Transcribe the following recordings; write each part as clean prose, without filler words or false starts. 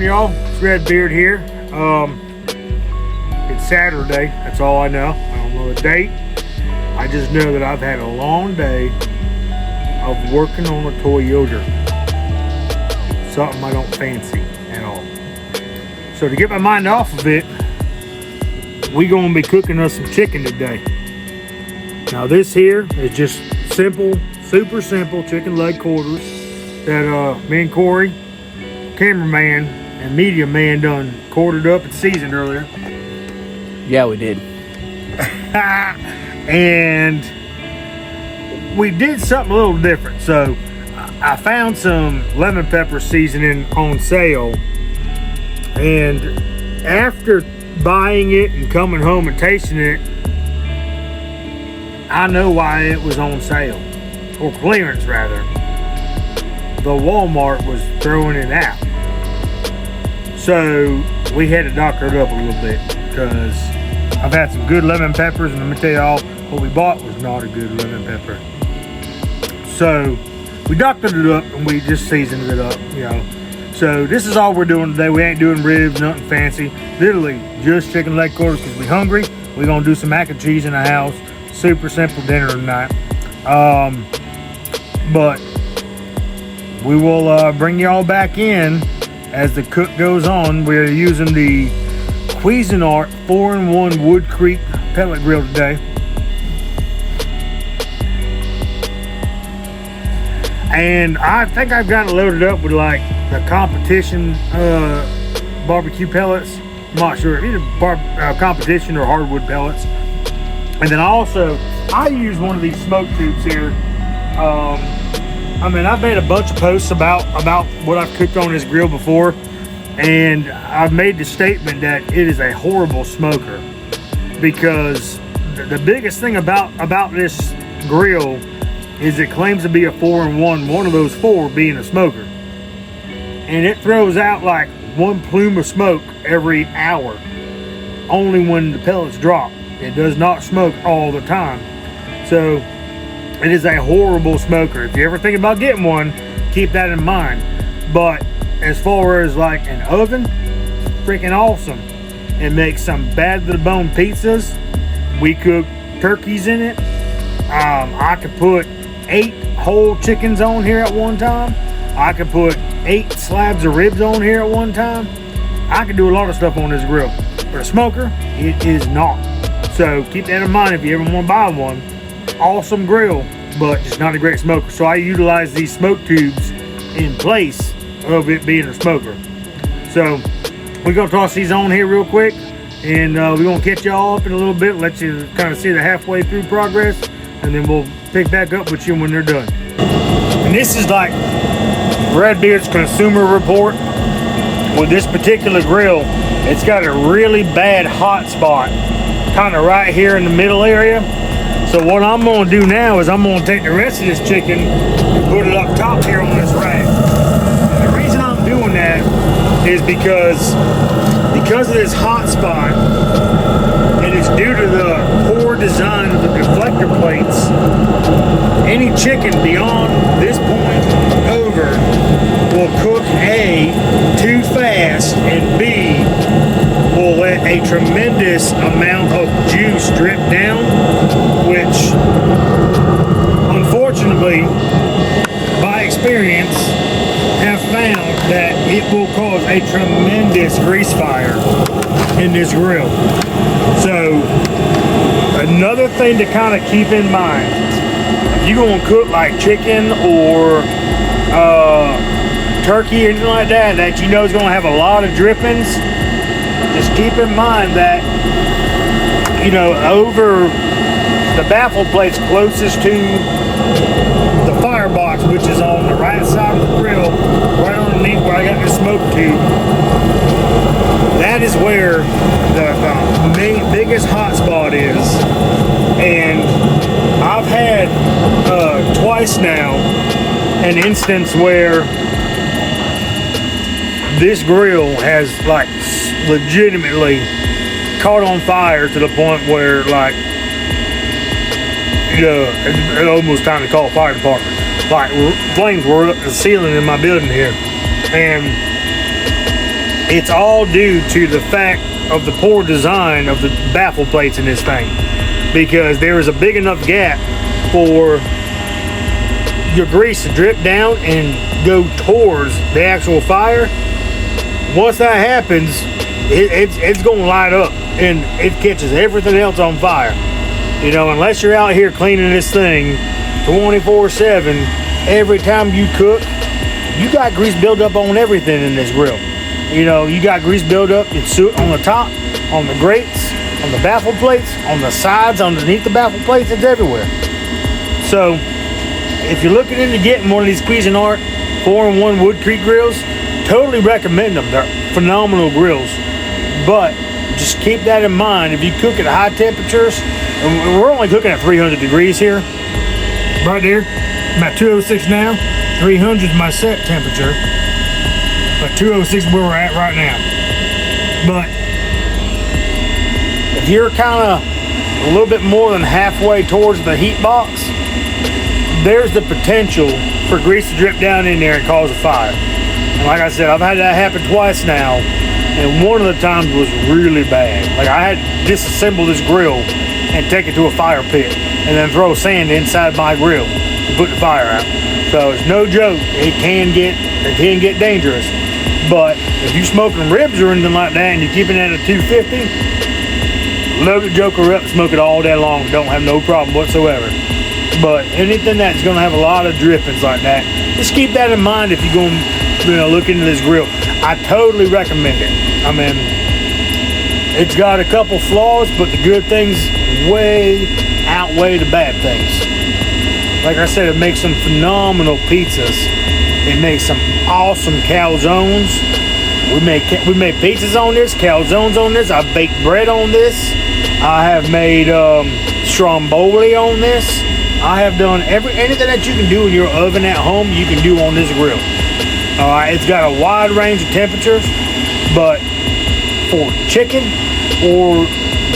on, y'all? It's Redbeard here. It's Saturday. That's all I know. I don't know the date. I just know that I've had a long day of working on a Toyota. Something I don't fancy at all. So to get my mind off of it, we gonna be cooking us some chicken today. Now this here is just simple, super simple chicken leg quarters that me and Corey, cameraman and media man, done quartered up and seasoned earlier. Yeah, we did. And we did something a little different. So I found some lemon pepper seasoning on sale, and after buying it and coming home and tasting it, I know why it was on sale, or clearance rather. The Walmart was throwing it out. So we had to doctor it up a little bit, because I've had some good lemon peppers, and let me tell y'all, what we bought was not a good lemon pepper. So we doctored it up and we just seasoned it up, you know. So this is all we're doing today. We ain't doing ribs, nothing fancy. Literally just chicken leg quarters because we hungry. We're gonna do some mac and cheese in the house. Super simple dinner tonight. But we will bring y'all back in as the cook goes on. We're using the Cuisinart 4-in-1 Woodcreek pellet grill today. And I think I've got it loaded up with like the competition barbecue pellets. I'm not sure, either competition or hardwood pellets. And then I use one of these smoke tubes here. I mean, I've made a bunch of posts about what I've cooked on this grill before, and I've made the statement that it is a horrible smoker, because the biggest thing about this grill is it claims to be a 4-in-1, one of those 4 being a smoker. And it throws out like one plume of smoke every hour, only when the pellets drop. It does not smoke all the time. So it is a horrible smoker. If you ever think about getting one, keep that in mind. But as far as like an oven, freaking awesome. It makes some bad to the bone pizzas. We cook turkeys in it. I could put 8 whole chickens on here at one time. I could put 8 slabs of ribs on here at one time. I could do a lot of stuff on this grill. For a smoker, it is not. So keep that in mind if you ever want to buy one. Awesome grill, but just not a great smoker. So I utilize these smoke tubes in place of it being a smoker. So we're gonna toss these on here real quick, and we're gonna catch y'all up in a little bit, let you kind of see the halfway through progress, and then we'll pick back up with you when they're done. And this is like Redbeard's consumer report. With this particular grill, it's got a really bad hot spot kind of right here in the middle area. So what I'm going to do now is I'm going to take the rest of this chicken and put it up top here on this rack. And the reason I'm doing that is because of this hot spot, and it's due to the poor design of the deflector plates. Any chicken beyond this point over will cook A, too fast, and B, will let a tremendous amount of juice drip down, which unfortunately, by experience, have found that it will cause a tremendous grease fire in this grill. So another thing to kind of keep in mind, if you're going to cook like chicken or turkey or anything like that you know is going to have a lot of drippings, just keep in mind that, you know, over the baffle plates closest to the firebox, which is on the right side of the grill, right underneath where I got this smoke tube, that is where the main biggest hot spot is. And I've had twice now an instance where this grill has like legitimately caught on fire to the point where, like, you know, it's almost time to call a fire department. Like, flames were up to the ceiling in my building here. And it's all due to the fact of the poor design of the baffle plates in this thing, because there is a big enough gap for your grease to drip down and go towards the actual fire. Once that happens, it's going to light up and it catches everything else on fire. You know, unless you're out here cleaning this thing 24/7, every time you cook, you got grease buildup on everything in this grill. You know, you got grease buildup. It's on the top, on the grates, on the baffle plates, on the sides, underneath the baffle plates. It's everywhere. So, if you're looking into getting one of these Cuisinart 4-in-1 Woodcreek grills, totally recommend them. They're phenomenal grills. But just keep that in mind. If you cook at high temperatures, and we're only cooking at 300 degrees here, right there, about 206 now. 300 is my set temperature, but 206 is where we're at right now. But if you're kind of a little bit more than halfway towards the heat box, there's the potential for grease to drip down in there and cause a fire. And like I said, I've had that happen twice now, and one of the times was really bad. Like, I had to disassemble this grill and take it to a fire pit and then throw sand inside my grill to put the fire out. So it's no joke. It can get dangerous. But if you're smoking ribs or anything like that and you're keeping it at a 250, load the joker up and smoke it all day long. Don't have no problem whatsoever. But anything that's going to have a lot of drippings like that, just keep that in mind if you're going to look into this grill. I totally recommend it. I mean, it's got a couple flaws, but the good things way outweigh the bad things. Like I said, it makes some phenomenal pizzas. It makes some awesome calzones. We made pizzas on this, calzones on this. I baked bread on this. I have made stromboli on this. I have done anything that you can do in your oven at home, you can do on this grill. All right, it's got a wide range of temperatures, but for chicken or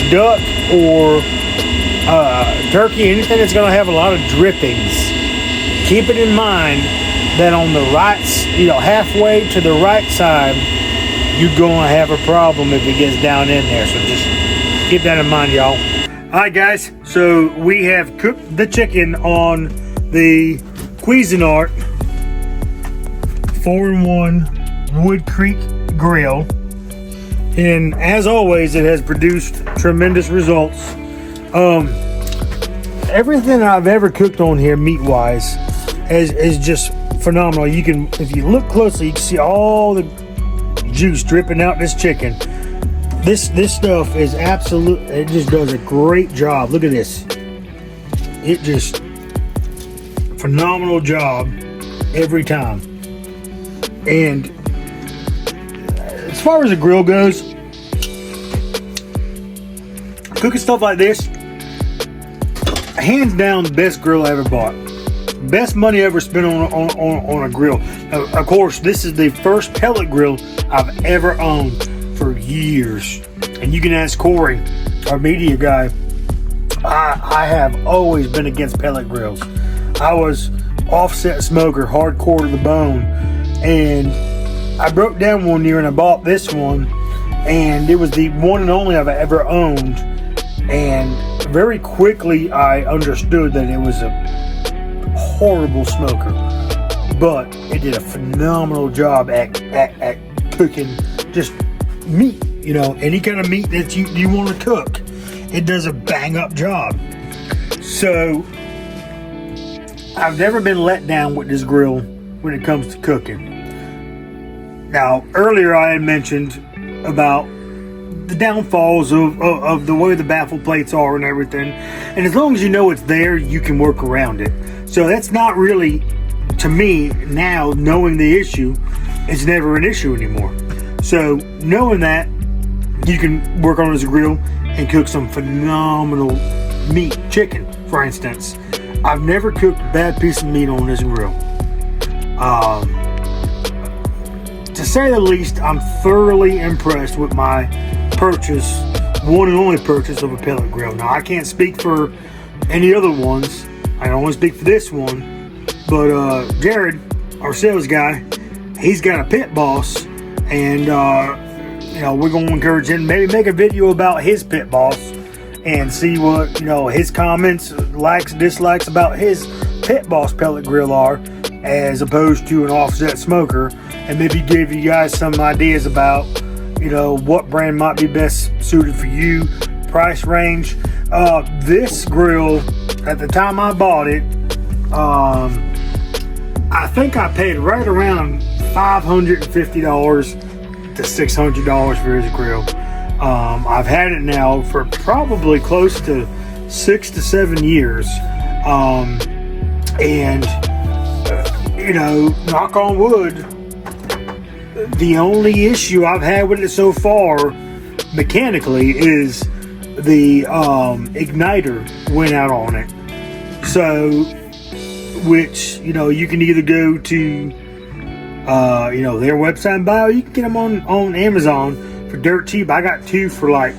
duck or turkey, anything that's going to have a lot of drippings, keep it in mind that on the right, halfway to the right side, you're going to have a problem if it gets down in there. So just keep that in mind, y'all. All right, guys. So we have cooked the chicken on the Cuisinart 4-in-1 Woodcreek grill, and as always, it has produced tremendous results. Everything I've ever cooked on here, meat-wise, is just phenomenal. You can, if you look closely, you can see all the juice dripping out this chicken. This stuff is absolute. It just does a great job. Look at this. It just phenomenal job every time. And as far as the grill goes, cooking stuff like this, hands down, the best grill I ever bought. Best money ever spent on a grill. Of course, this is the first pellet grill I've ever owned for years. And you can ask Corey, our media guy. I have always been against pellet grills. I was offset smoker, hardcore to the bone. And I broke down one year and I bought this one. And it was the one and only I've ever owned. And very quickly I understood that it was a horrible smoker, but it did a phenomenal job at cooking just meat, any kind of meat that you want to cook. It does a bang up job. So I've never been let down with this grill when it comes to cooking. Now, earlier I had mentioned about the downfalls of the way the baffle plates are and everything, and as long as you know it's there, you can work around it. So that's not really, to me now, knowing the issue, it's never an issue anymore. So knowing that, you can work on this grill and cook some phenomenal meat. Chicken, for instance. I've never cooked a bad piece of meat on this grill. To say the least, I'm thoroughly impressed with my purchase, one and only purchase of a pellet grill. Now, I can't speak for any other ones. I can only speak for this one. But Jared, our sales guy, he's got a pit boss, and we're going to encourage him, maybe make a video about his pit boss and see what, his comments, likes, dislikes about his pit boss pellet grill are, as opposed to an offset smoker, and maybe give you guys some ideas about, what brand might be best suited for you, price range. This grill, at the time I bought it, I think I paid right around $550 to $600 for his grill. I've had it now for probably close to 6 to 7 years. Knock on wood, the only issue I've had with it so far mechanically is the igniter went out on it. So, which, you can either go to their website and buy, or you can get them on Amazon for dirt cheap. I got two for like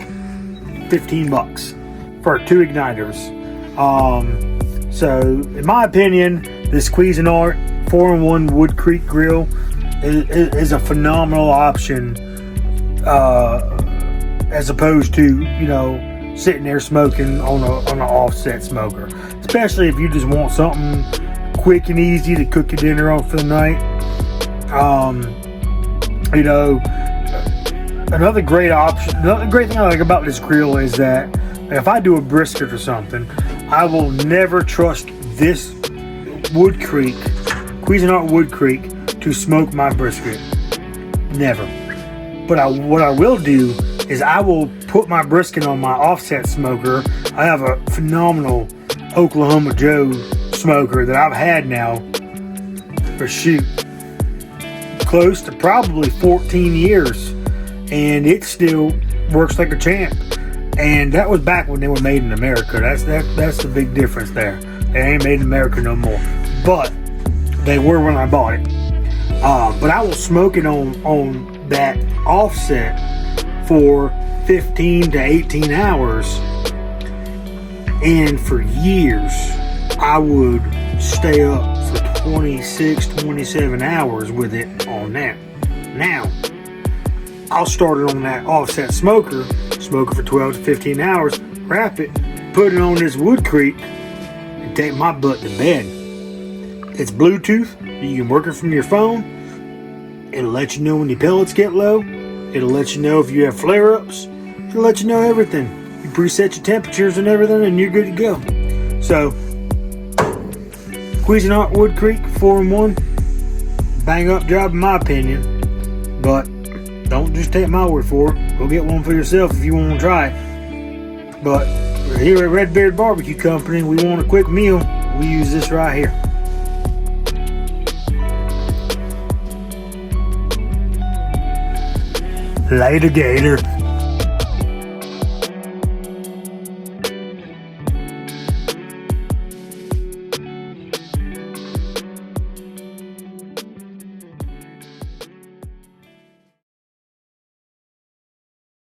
$15 for 2 igniters. So in my opinion, this Cuisinart 4-in-1 Woodcreek grill is a phenomenal option, as opposed to sitting there smoking on an offset smoker, especially if you just want something quick and easy to cook your dinner on for the night. Another great option, another great thing I like about this grill is that if I do a brisket or something, I will never trust this Cuisinart Woodcreek to smoke my brisket. Never. But what I will do is I will put my brisket on my offset smoker. I have a phenomenal Oklahoma Joe smoker that I've had now for close to probably 14 years, and it still works like a champ. And that was back when they were made in America. That's the big difference there. They ain't made in America no more, but they were when I bought it. But I will smoke it on that offset for 15 to 18 hours, and for years I would stay up for 26, 27 hours with it on that. Now, I'll start it on that offset smoker, smoke it for 12 to 15 hours, wrap it, put it on this Woodcreek, and take my butt to bed. It's Bluetooth. You can work it from your phone. It'll let you know when your pellets get low. It'll let you know if you have flare-ups. It'll let you know everything. You preset your temperatures and everything, and you're good to go. So, Cuisinart Woodcreek 4-in-1, bang up job in my opinion. But don't just take my word for it. Go get one for yourself if you want to try it. But here at Redbeard Barbecue Company, we want a quick meal. We use this right here. Later, Gator.